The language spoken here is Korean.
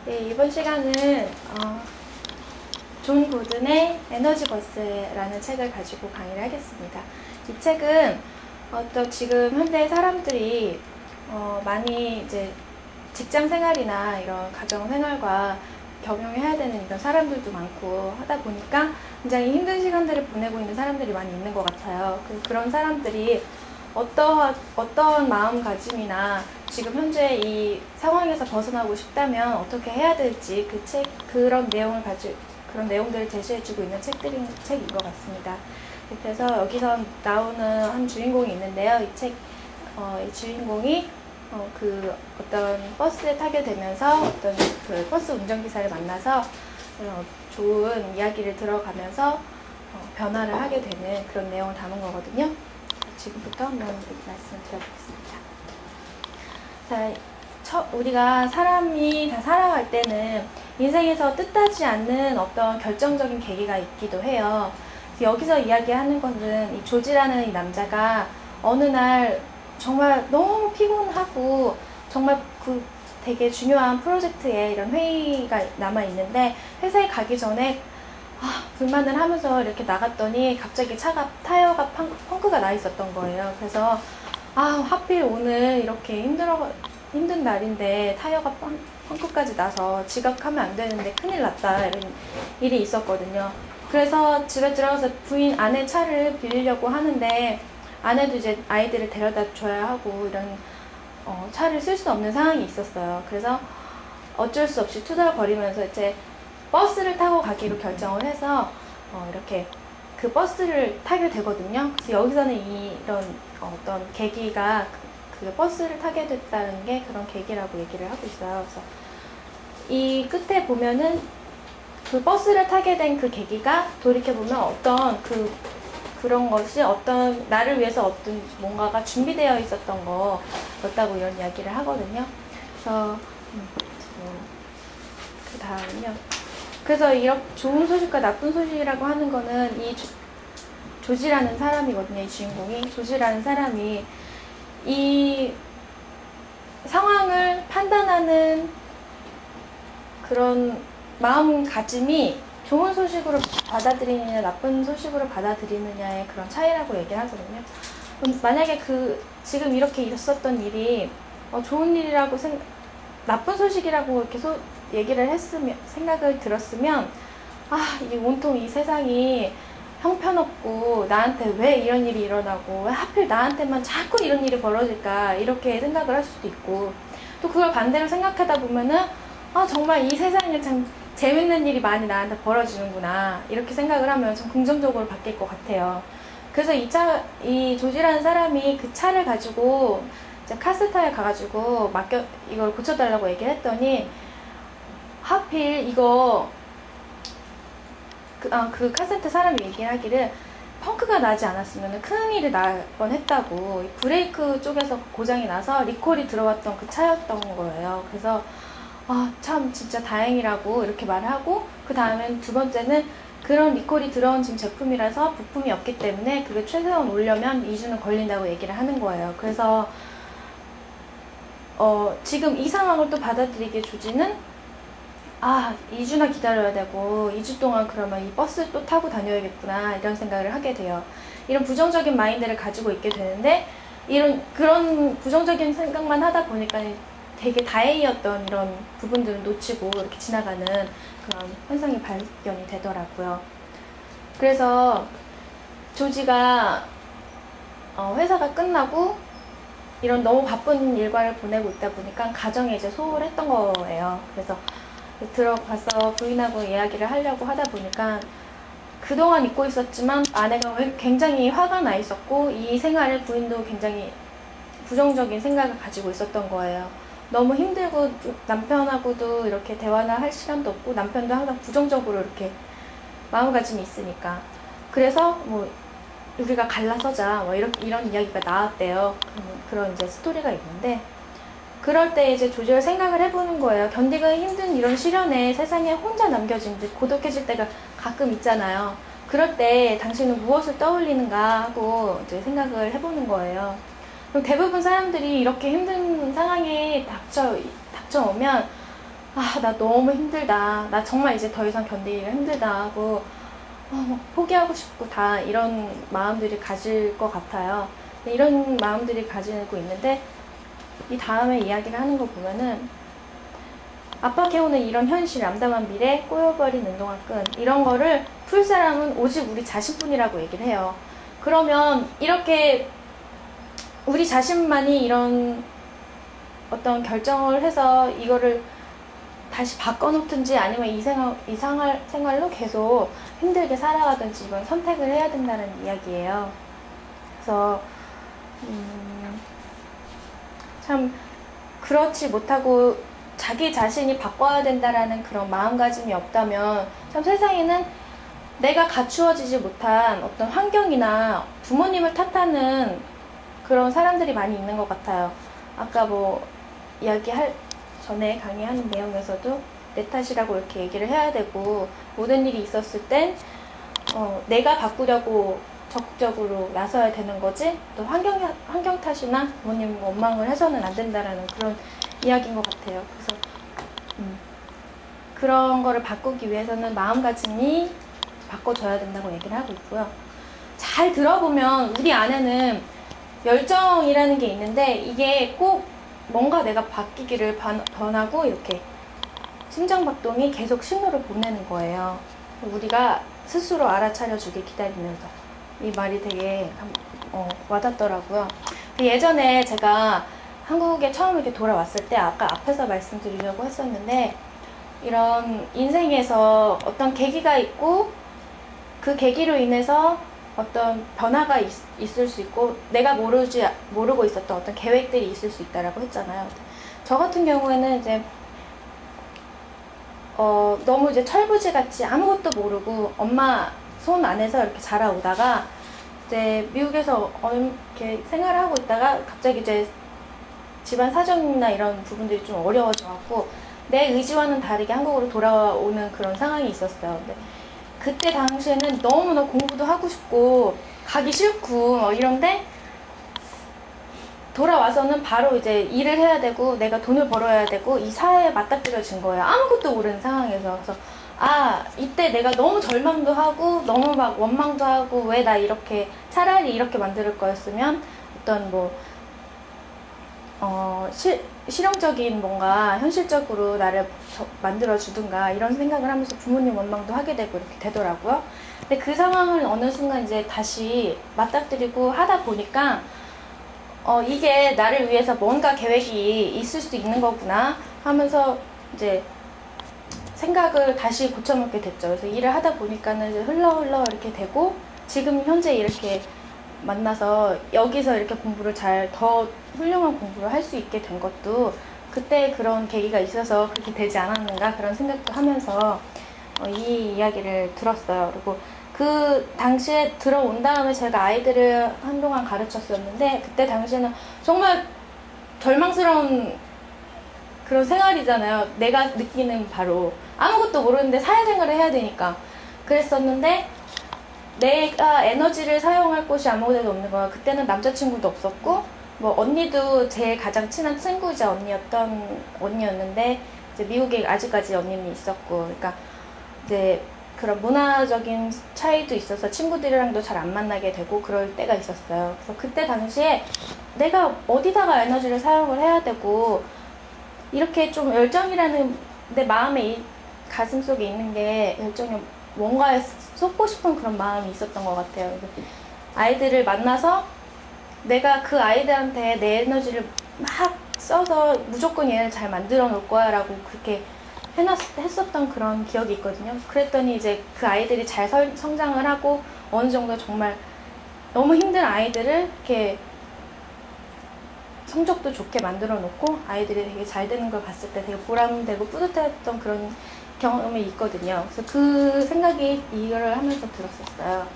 네, 이번 시간은 존 고든의 에너지 버스라는 책을 가지고 강의를 하겠습니다. 이 책은 지금 현대 사람들이 많이 이제 직장 생활이나 이런 가정 생활과 경영해야 되는 이런 사람들도 많고 하다 보니까 굉장히 힘든 시간들을 보내고 있는 사람들이 많이 있는 것 같아요. 그런 사람들이 어떠한 마음가짐이나 지금 현재 이 상황에서 벗어나고 싶다면 어떻게 해야 될지 그런 내용들을 제시해주고 있는 책인 것 같습니다. 그래서 여기서 나오는 한 주인공이 있는데요. 이 주인공이 어떤 버스에 타게 되면서 어떤 그 버스 운전기사를 만나서 좋은 이야기를 들어가면서 변화를 하게 되는 그런 내용을 담은 거거든요. 지금부터 한번 말씀을 드려보겠습니다. 자, 우리가 사람이 다 살아갈 때는 인생에서 뜻하지 않는 어떤 결정적인 계기가 있기도 해요. 여기서 이야기하는 것은 이 조지라는 이 남자가 어느 날 정말 너무 피곤하고 정말 되게 중요한 프로젝트에 이런 회의가 남아있는데 회사에 가기 전에 불만을 하면서 이렇게 나갔더니 갑자기 타이어가 펑크가 나 있었던 거예요. 그래서 하필 오늘 이렇게 힘든 날인데 타이어가 펑크까지 나서 지각하면 안 되는데 큰일 났다 이런 일이 있었거든요. 그래서 집에 들어가서 아내 차를 빌리려고 하는데 아내도 이제 아이들을 데려다 줘야 하고 이런 차를 쓸 수 없는 상황이 있었어요. 그래서 어쩔 수 없이 투덜거리면서 이제 버스를 타고 가기로 결정을 해서 이렇게 그 버스를 타게 되거든요. 그래서 여기서는 이런 어떤 계기가 그 버스를 타게 됐다는 게 그런 계기라고 얘기를 하고 있어요. 그래서 이 끝에 보면은 그 버스를 타게 된 그 계기가 돌이켜보면 어떤 그런 것이 나를 위해서 어떤 뭔가가 준비되어 있었던 거였다고 이런 이야기를 하거든요. 그래서 그 다음은요. 그래서 이렇게 좋은 소식과 나쁜 소식이라고 하는 거는 이 조지라는 사람이거든요. 이 주인공이. 조지라는 사람이 이 상황을 판단하는 그런 마음가짐이 좋은 소식으로 받아들이느냐 나쁜 소식으로 받아들이느냐의 그런 차이라고 얘기를 하거든요. 만약에 지금 이렇게 있었던 일이 좋은 일이라고 나쁜 소식이라고 이렇게 얘기를 생각을 들었으면 이게 온통 이 세상이 형편없고 나한테 왜 이런 일이 일어나고 왜 하필 나한테만 자꾸 이런 일이 벌어질까 이렇게 생각을 할 수도 있고 또 그걸 반대로 생각하다 보면은 정말 이 세상에 참 재밌는 일이 많이 나한테 벌어지는구나 이렇게 생각을 하면 좀 긍정적으로 바뀔 것 같아요. 그래서 이 조지라는 사람이 그 차를 가지고 이제 카센터에 가가지고 이걸 고쳐달라고 얘기를 했더니 하필 그 카센터 사람이 얘기를 하기를 펑크가 나지 않았으면 큰일이 날 뻔했다고 브레이크 쪽에서 고장이 나서 리콜이 들어왔던 그 차였던 거예요. 그래서 참 진짜 다행이라고 이렇게 말하고 그 다음엔 두 번째는 그런 리콜이 들어온 지금 제품이라서 부품이 없기 때문에 그게 최소한 오려면 2주는 걸린다고 얘기를 하는 거예요. 그래서 지금 이 상황을 또 받아들이게 조지는 2주나 기다려야 되고 2주 동안 그러면 이 버스 또 타고 다녀야겠구나 이런 생각을 하게 돼요. 이런 부정적인 마인드를 가지고 있게 되는데 그런 부정적인 생각만 하다 보니까 되게 다행이었던 이런 부분들을 놓치고 이렇게 지나가는 그런 현상이 발견이 되더라고요. 그래서 조지가 회사가 끝나고 이런 너무 바쁜 일과를 보내고 있다 보니까 가정에 이제 소홀했던 거예요. 그래서 들어가서 부인하고 이야기를 하려고 하다 보니까 그동안 잊고 있었지만 아내가 굉장히 화가 나 있었고 이 생활에 부인도 굉장히 부정적인 생각을 가지고 있었던 거예요. 너무 힘들고 남편하고도 이렇게 대화나 할 시간도 없고 남편도 항상 부정적으로 이렇게 마음가짐이 있으니까 그래서 우리가 갈라서자 이런 이야기가 나왔대요. 그런 이제 스토리가 있는데 그럴 때 이제 조지가 생각을 해보는 거예요. 견디기 힘든 이런 시련에 세상에 혼자 남겨진 듯 고독해질 때가 가끔 있잖아요. 그럴 때 당신은 무엇을 떠올리는가 하고 이제 생각을 해보는 거예요. 그럼 대부분 사람들이 이렇게 힘든 상황에 닥쳐오면 아, 나 너무 힘들다. 나 정말 이제 더 이상 견디기가 힘들다 하고 막 포기하고 싶고 다 이런 마음들이 가질 것 같아요. 이런 마음들이 가지고 있는데 이 다음에 이야기를 하는 거 보면은 압박해오는 이런 현실, 암담한 미래, 꼬여버린 운동화 끈 이런 거를 풀 사람은 오직 우리 자신뿐이라고 얘기를 해요. 그러면 이렇게 우리 자신만이 이런 어떤 결정을 해서 이거를 다시 바꿔놓든지 아니면 이 생활로 계속 힘들게 살아가든지 이건 선택을 해야 된다는 이야기예요. 그래서 참 그렇지 못하고 자기 자신이 바꿔야 된다라는 그런 마음가짐이 없다면 참 세상에는 내가 갖추어지지 못한 어떤 환경이나 부모님을 탓하는 그런 사람들이 많이 있는 것 같아요. 아까 뭐 이야기할 전에 강의하는 내용에서도 내 탓이라고 이렇게 얘기를 해야 되고 모든 일이 있었을 땐 내가 바꾸려고 적극적으로 나서야 되는 거지 또 환경 탓이나 부모님 원망을 해서는 안 된다라는 그런 이야기인 것 같아요. 그래서 그런 거를 바꾸기 위해서는 마음가짐이 바꿔줘야 된다고 얘기를 하고 있고요. 잘 들어보면 우리 안에는 열정이라는 게 있는데 이게 꼭 뭔가 내가 바뀌기를 변하고 이렇게 심장박동이 계속 신호를 보내는 거예요. 우리가 스스로 알아차려주길 기다리면서 이 말이 되게 와닿더라고요. 예전에 제가 한국에 처음 이렇게 돌아왔을 때 아까 앞에서 말씀드리려고 했었는데 이런 인생에서 어떤 계기가 있고 그 계기로 인해서 어떤 변화가 있을 수 있고 내가 모르고 있었던 어떤 계획들이 있을 수 있다라고 했잖아요. 저 같은 경우에는 이제 너무 이제 철부지 같이 아무것도 모르고 엄마 손 안에서 이렇게 자라오다가 이제 미국에서 이렇게 생활을 하고 있다가 갑자기 이제 집안 사정이나 이런 부분들이 좀 어려워져 갖고 내 의지와는 다르게 한국으로 돌아오는 그런 상황이 있었어요. 근데 그때 당시에는 너무나 공부도 하고 싶고 가기 싫고 이런데 돌아와서는 바로 이제 일을 해야 되고 내가 돈을 벌어야 되고 이 사회에 맞닥뜨려진 거예요. 아무것도 모르는 상황에서. 그래서 이때 내가 너무 절망도 하고 너무 막 원망도 하고 왜 나 이렇게 차라리 이렇게 만들 거였으면 어떤 실용적인 뭔가 현실적으로 나를 만들어주든가 이런 생각을 하면서 부모님 원망도 하게 되고 이렇게 되더라고요. 근데 그 상황을 어느 순간 이제 다시 맞닥뜨리고 하다 보니까 이게 나를 위해서 뭔가 계획이 있을 수 있는 거구나 하면서 이제 생각을 다시 고쳐먹게 됐죠. 그래서 일을 하다 보니까는 이제 흘러 이렇게 되고 지금 현재 이렇게 만나서 여기서 이렇게 공부를 더 훌륭한 공부를 할 수 있게 된 것도 그때 그런 계기가 있어서 그렇게 되지 않았는가 그런 생각도 하면서 이 이야기를 들었어요. 그리고 그 당시에 들어온 다음에 제가 아이들을 한동안 가르쳤었는데 그때 당시에는 정말 절망스러운 그런 생활이잖아요. 내가 느끼는 바로 아무것도 모르는데 사회생활을 해야 되니까 그랬었는데 내가 에너지를 사용할 곳이 아무데도 없는 거야. 그때는 남자친구도 없었고 뭐 언니도 제일 가장 친한 친구이자 언니였는데 이제 미국에 아직까지 언니는 있었고 그러니까 이제 그런 문화적인 차이도 있어서 친구들이랑도 잘 안 만나게 되고 그럴 때가 있었어요. 그래서 그때 당시에 내가 어디다가 에너지를 사용을 해야 되고 이렇게 좀 열정이라는 내 마음에 가슴 속에 있는 게 열정이 뭔가에 쏟고 싶은 그런 마음이 있었던 것 같아요. 아이들을 만나서 내가 그 아이들한테 내 에너지를 막 써서 무조건 얘를 잘 만들어 놓을 거야 라고 그렇게 했었던 그런 기억이 있거든요. 그랬더니 이제 그 아이들이 잘 성장을 하고 어느 정도 정말 너무 힘든 아이들을 이렇게 성적도 좋게 만들어 놓고 아이들이 되게 잘 되는 걸 봤을 때 되게 보람되고 뿌듯했던 그런 경험이 있거든요. 그래서 그 생각이 이거를 하면서 들었었어요.